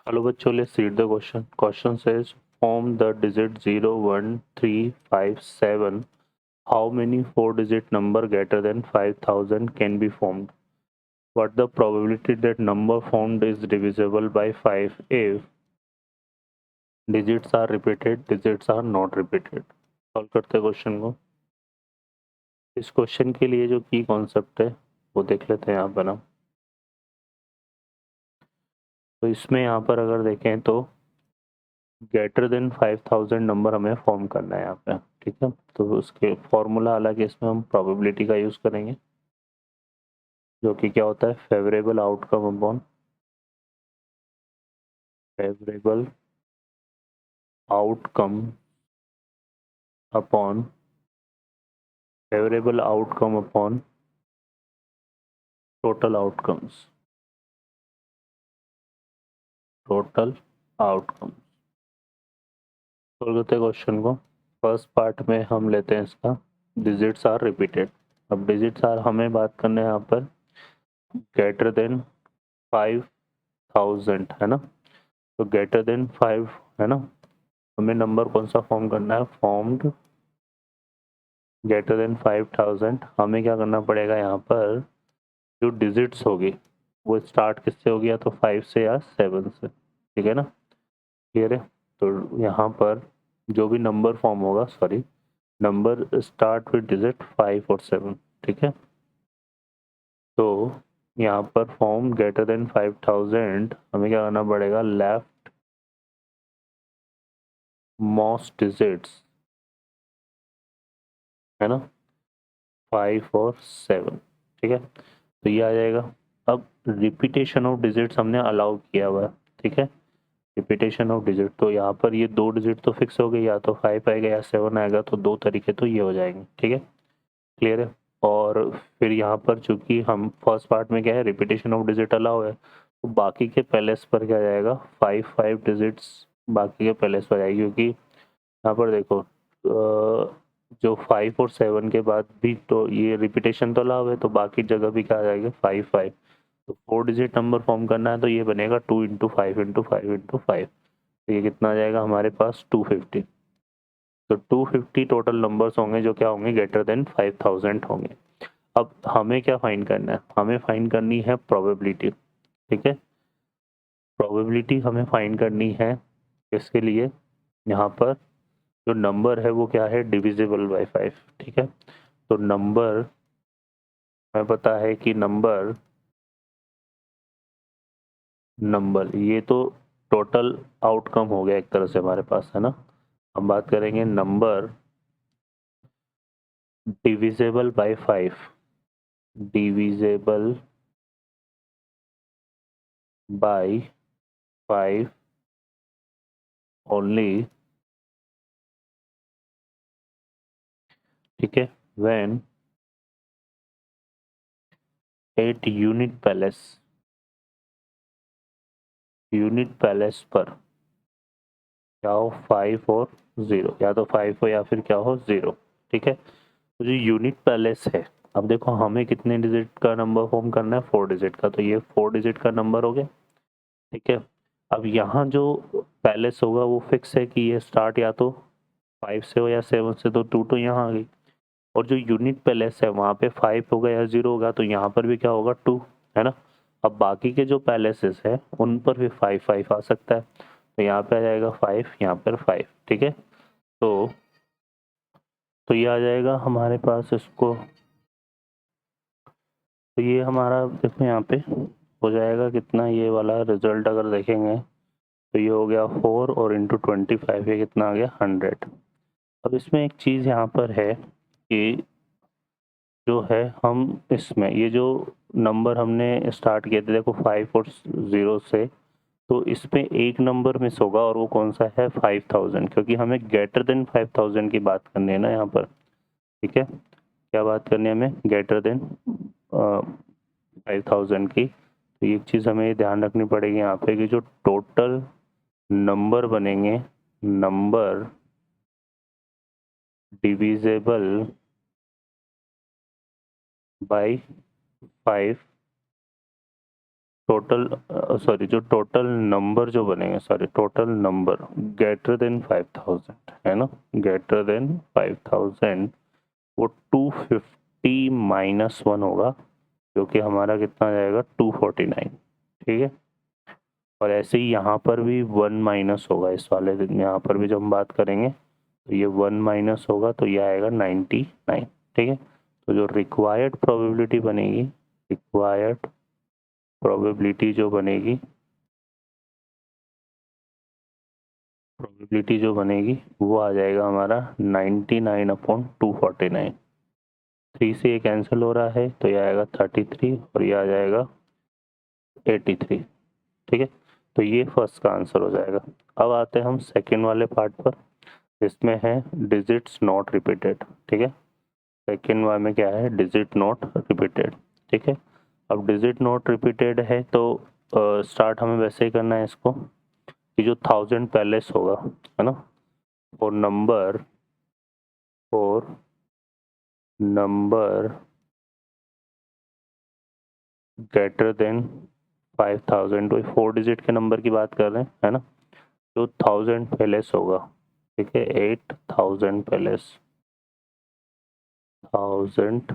Hello बच्चों, let's read the question. Question says form the digit 0, 1, 3, 5, 7. How many four-digit number greater than 5,000 can be formed? What the probability that number formed is divisible by 5 if digits are repeated, digits are not repeated. Solve करते हैं question को. इस question के लिए जो की concept है वो देख लेते हैं यहाँ पर हम. तो इसमें यहाँ पर अगर देखें तो ग्रेटर देन 5,000 नंबर हमें फॉर्म करना है यहाँ पे. ठीक है, तो उसके फॉर्मूला हालांकि इसमें हम प्रोबेबिलिटी का यूज़ करेंगे, जो कि क्या होता है, favourable outcome upon favourable outcome upon favourable outcome upon total outcomes. Total outcome. Solve करते हैं क्वेश्चन को. फर्स्ट पार्ट में हम लेते हैं इसका डिजिट्स आर रिपीटेड. अब डिजिट्स आर हमें बात करने हैं यहाँ पर ग्रेटर देन 5,000 है ना. तो ग्रेटर देन 5 है ना, हमें नंबर कौन सा फॉर्म करना है, फॉर्म्ड ग्रेटर देन 5,000. हमें क्या करना पड़ेगा यहाँ पर, जो डिजिट्स होगी वो स्टार्ट किससे होगी, या तो 5 से या 7 से. ठीक है ना, क्लियर है. तो यहाँ पर जो भी नंबर फॉर्म होगा, sorry, number start with digit 5 और 7. ठीक है, तो यहाँ पर फॉर्म ग्रेटर देन 5,000 हमें क्या करना पड़ेगा, लेफ्ट मोस्ट डिजिट्स है ना, 5 और 7. ठीक है, तो ये आ जाएगा. अब रिपीटेशन ऑफ डिजिट्स हमने अलाउ किया हुआ है. ठीक है, रिपीटेशन ऑफ डिजिट, तो यहाँ पर ये दो डिजिट तो फिक्स हो गई, या तो 5 आएगा या 7 आएगा, तो दो तरीके तो ये हो जाएंगे. ठीक है, क्लियर है. और फिर यहाँ पर चूंकि हम फर्स्ट पार्ट में क्या है, रिपीटेशन ऑफ डिजिट अलाउ है, तो बाकी के पैलेस पर क्या जाएगा, 5 डिजिट्स बाकी के पैलेस पर जाएगी. क्योंकि यहाँ पर देखो जो 5 और 7 के बाद भी तो ये रिपीटेशन तो अलाउ है, तो बाकी जगह भी क्या आ जाएगा, 5. तो 4 डिजिट नंबर फॉर्म करना है, तो ये बनेगा 2 इंटू 5 इंटू 5 इंटू 5. तो ये कितना आ जाएगा हमारे पास, 250. तो 250 टोटल नंबर्स होंगे जो क्या होंगे, ग्रेटर देन 5,000 होंगे. अब हमें क्या फाइंड करना है, हमें फाइंड करनी है प्रोबेबिलिटी. ठीक है, प्रोबेबिलिटी हमें फाइंड करनी है. इसके लिए यहाँ पर जो नंबर है वो क्या है, डिविजिबल बाय 5. ठीक है, तो नंबर हमें पता है कि नंबर ये तो टोटल आउटकम हो गया एक तरह से हमारे पास, है ना. हम बात करेंगे number divisible by 5. Divisible by 5 only. ठीक है, व्हेन एट यूनिट पैलेस पर क्या हो, 5 और 0, या तो 5 हो या फिर क्या हो, 0. ठीक है, तो जो यूनिट पैलेस है, अब देखो हमें कितने डिजिट का नंबर फॉर्म करना है, 4 डिजिट का. तो ये 4 डिजिट का नंबर हो गया. ठीक है, अब यहाँ जो पैलेस होगा वो फिक्स है कि ये स्टार्ट या तो 5 से हो या 7 से, तो 2 तो यहाँ आ गई. और जो यूनिट पैलेस है वहाँ पे 5 होगा या 0 होगा, तो यहाँ पर भी क्या होगा, 2, है ना. अब बाकी के जो पैलेसेस है उन पर भी 5 आ सकता है, तो यहाँ पे आ जाएगा 5, यहाँ पर 5. ठीक है, तो ये आ जाएगा हमारे पास इसको. तो ये हमारा देखो यहाँ पे हो जाएगा कितना, ये वाला रिजल्ट अगर देखेंगे तो ये हो गया 4 और इंटू 25, ये कितना आ गया, 100. अब इसमें एक चीज़ यहाँ पर है कि जो है हम इसमें ये जो नंबर हमने स्टार्ट किए थे, देखो 5 और 0 से, तो इसमें एक नंबर मिस होगा, और वो कौन सा है, 5,000. क्योंकि हमें ग्रेटर देन 5,000 की बात करनी है ना यहाँ पर. ठीक है, क्या बात करनी है हमें, ग्रेटर देन 5,000 की. तो ये चीज़ हमें ध्यान रखनी पड़ेगी यहाँ पे कि जो टोटल नंबर बनेंगे, number divisible by 5 total sorry जो टोटल नंबर जो बनेंगे, sorry total number greater than 5000 है ना, ग्रेटर देन 5000 वो 250 -1 होगा, जो कि हमारा कितना जाएगा 249, ठीक है। और ऐसे ही यहाँ पर भी 1 माइनस होगा इस वाले दिन, यहाँ पर भी जब हम बात करेंगे तो ये 1 माइनस होगा तो ये आएगा 99, ठीक है। तो जो रिक्वायर्ड प्रोबेबिलिटी बनेगी, रिक्वायर्ड प्रोबेबिलिटी जो बनेगी, प्रोबेबिलिटी जो बनेगी वो आ जाएगा हमारा 99/249। 3 से ये कैंसिल हो रहा है तो ये आएगा 33 और ये आ जाएगा 83, ठीक है। तो ये फर्स्ट का आंसर हो जाएगा। अब आते हैं हम सेकेंड वाले पार्ट पर, इसमें है डिजिट्स नॉट रिपीटेड, ठीक है। सेकेंड वाले में क्या है, डिजिट नॉट रिपीटेड, ठीक है। अब डिजिट नॉट रिपीटेड है तो स्टार्ट हमें वैसे ही करना है इसको कि जो 1000 पैलेस होगा, है ना, और नंबर ग्रेटर देन 5000, तो 4 डिजिट के नंबर की बात कर रहे हैं, है ना। जो 1000 पैलेस होगा, ठीक है, 8000 पैलेस, 1000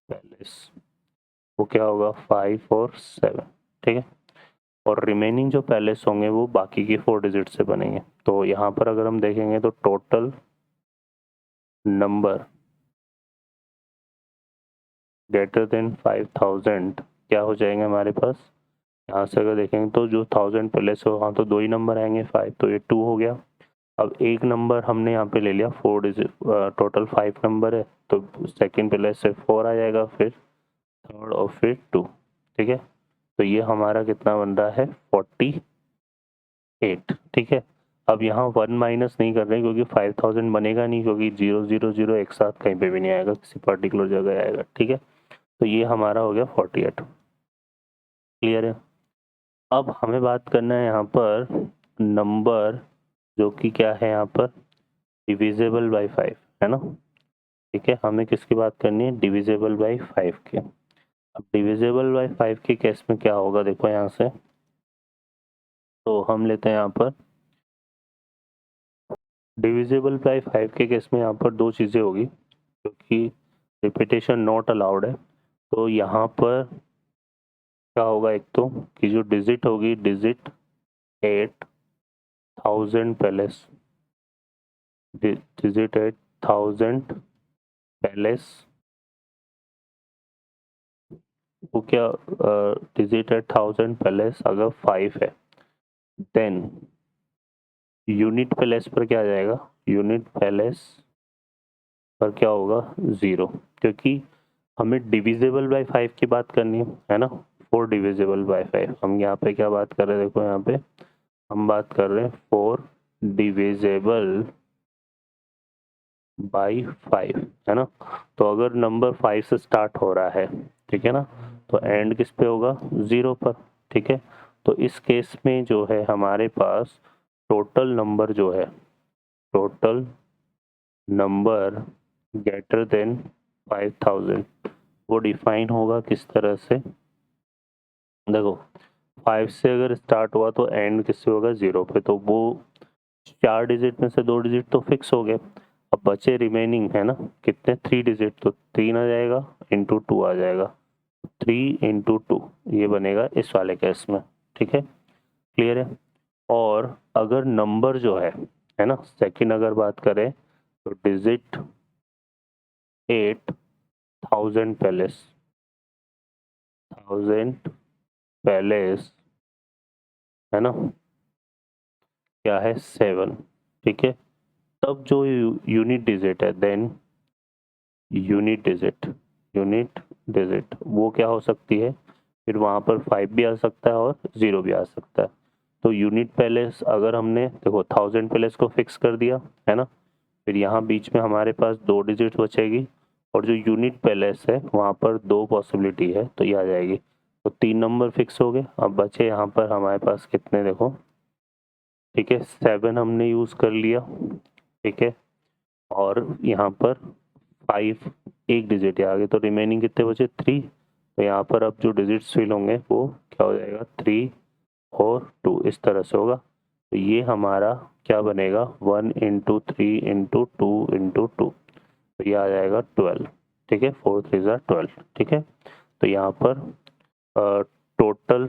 पैलेस, वो क्या होगा 5 और 7, ठीक है। और रिमेनिंग जो पैलेस होंगे वो बाकी की 4 डिजिट से बनेंगे। तो यहाँ पर अगर हम देखेंगे तो टोटल नंबर ग्रेटर देन 5000 क्या हो जाएंगे हमारे पास, यहाँ से अगर देखेंगे तो जो 1000 पैलेस हो वहाँ तो 2 ही नंबर आएंगे, 5 तो ये 2 हो गया। अब एक नंबर हमने यहाँ पे ले लिया 4 डिजिट, टोटल 5 नंबर है तो सेकंड पैलेस से 4 आ जाएगा, फिर थर्ड और फिर 2, ठीक है। तो ये हमारा कितना बन रहा है 48, ठीक है। अब यहाँ 1 माइनस नहीं कर रहे क्योंकि 5000 बनेगा नहीं, क्योंकि 0 0 0 एक साथ कहीं पे भी नहीं आएगा, किसी पर्टिकुलर जगह आएगा, ठीक है। तो ये हमारा हो गया 48, क्लियर है। अब हमें बात करना है यहाँ पर नंबर जो कि क्या है यहाँ पर डिविजिबल बाई 5, है ना, ठीक है। हमें किसकी बात करनी है, डिविजिबल बाई 5 के। अब डिविजिबल बाई 5 के केस में क्या होगा, देखो यहाँ से, तो हम लेते हैं यहाँ पर डिविजिबल बाई 5 के केस में यहाँ पर दो चीज़ें होगी, क्योंकि रिपीटेशन नॉट अलाउड है। तो यहाँ पर क्या होगा, एक तो कि जो डिजिट होगी, डिजिट 8000 पैलेस, डिजिट 8000 पैलेस, वो क्या डिजिट 8000 पैलेस अगर 5 है, देन यूनिट पैलेस पर क्या आ जाएगा, यूनिट पैलेस पर क्या होगा 0, क्योंकि हमें डिविजिबल बाय 5 की बात करनी है ना, 4 डिविजिबल बाय 5। हम यहाँ पे क्या बात कर रहे हैं, देखो यहाँ पे हम बात कर रहे हैं 4 डिविजिबल बाई 5, है ना। तो अगर नंबर 5 से स्टार्ट हो रहा है, ठीक है ना, तो एंड किस पे होगा 0 पर, ठीक है। तो इस केस में जो है हमारे पास टोटल नंबर जो है, टोटल नंबर ग्रेटर देन 5000 वो डिफाइन होगा किस तरह से, देखो 5 से अगर स्टार्ट हुआ तो एंड किससे होगा 0 पे, तो वो 4 डिजिट में से 2 डिजिट तो फिक्स हो गए। अब बचे रिमेनिंग है ना कितने, 3 डिजिट, तो 3 आ जाएगा इंटू 2 आ जाएगा, 3 इंटू 2 ये बनेगा इस वाले केस में, ठीक है, क्लियर है। और अगर नंबर जो है ना, सेकंड अगर बात करें तो डिजिट 8000 पैलेस, 1000 पैलेस, है ना, क्या है 7, ठीक है। तब जो यूनिट डिजिट है, देन यूनिट डिजिट वो क्या हो सकती है, फिर वहाँ पर 5 भी आ सकता है और 0 भी आ सकता है। तो यूनिट पैलेस अगर हमने देखो 1000 पैलेस को फिक्स कर दिया, है ना, फिर यहाँ बीच में हमारे पास 2 डिजिट बचेगी, और जो यूनिट पैलेस है वहाँ पर 2 पॉसिबिलिटी है तो ये आ जाएगी, तो 3 नंबर फिक्स हो गए। अब बचे यहाँ पर हमारे पास कितने, देखो, ठीक है, 7 हमने यूज़ कर लिया, ठीक है, और यहाँ पर 5 एक डिजिट है आगे, तो रिमेनिंग कितने बचे 3, तो यहाँ पर अब जो डिजिट्स फिल होंगे वो क्या हो जाएगा 3 और 2 इस तरह से होगा। तो ये हमारा क्या बनेगा 1 इंटू 3 इंटू 2 इंटू 2, तो ये आ जाएगा 12। ठीक है, 4 3 ज़ा 12। ठीक है, तो यहाँ पर टोटल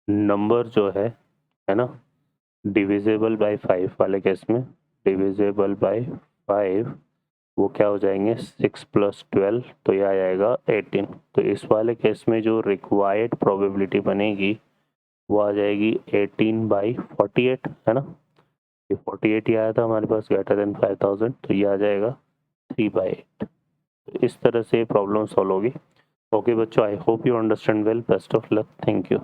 नंबर जो है ना, डिविजिबल बाय 5 वाले केस में, डिविजिबल बाय 5 वो क्या हो जाएंगे 6 प्लस 12, तो ये आ जाएगा 18। तो इस वाले केस में जो रिक्वायर्ड प्रोबेबिलिटी बनेगी वो आ जाएगी 18/48, है ना। ये 48 ही आया था हमारे पास ग्रेटर देन 5000, तो ये आ जाएगा 3/8। तो इस तरह से प्रॉब्लम सॉल्व होगी। ओके बच्चों, I hope you understand well. Best of luck, thank you.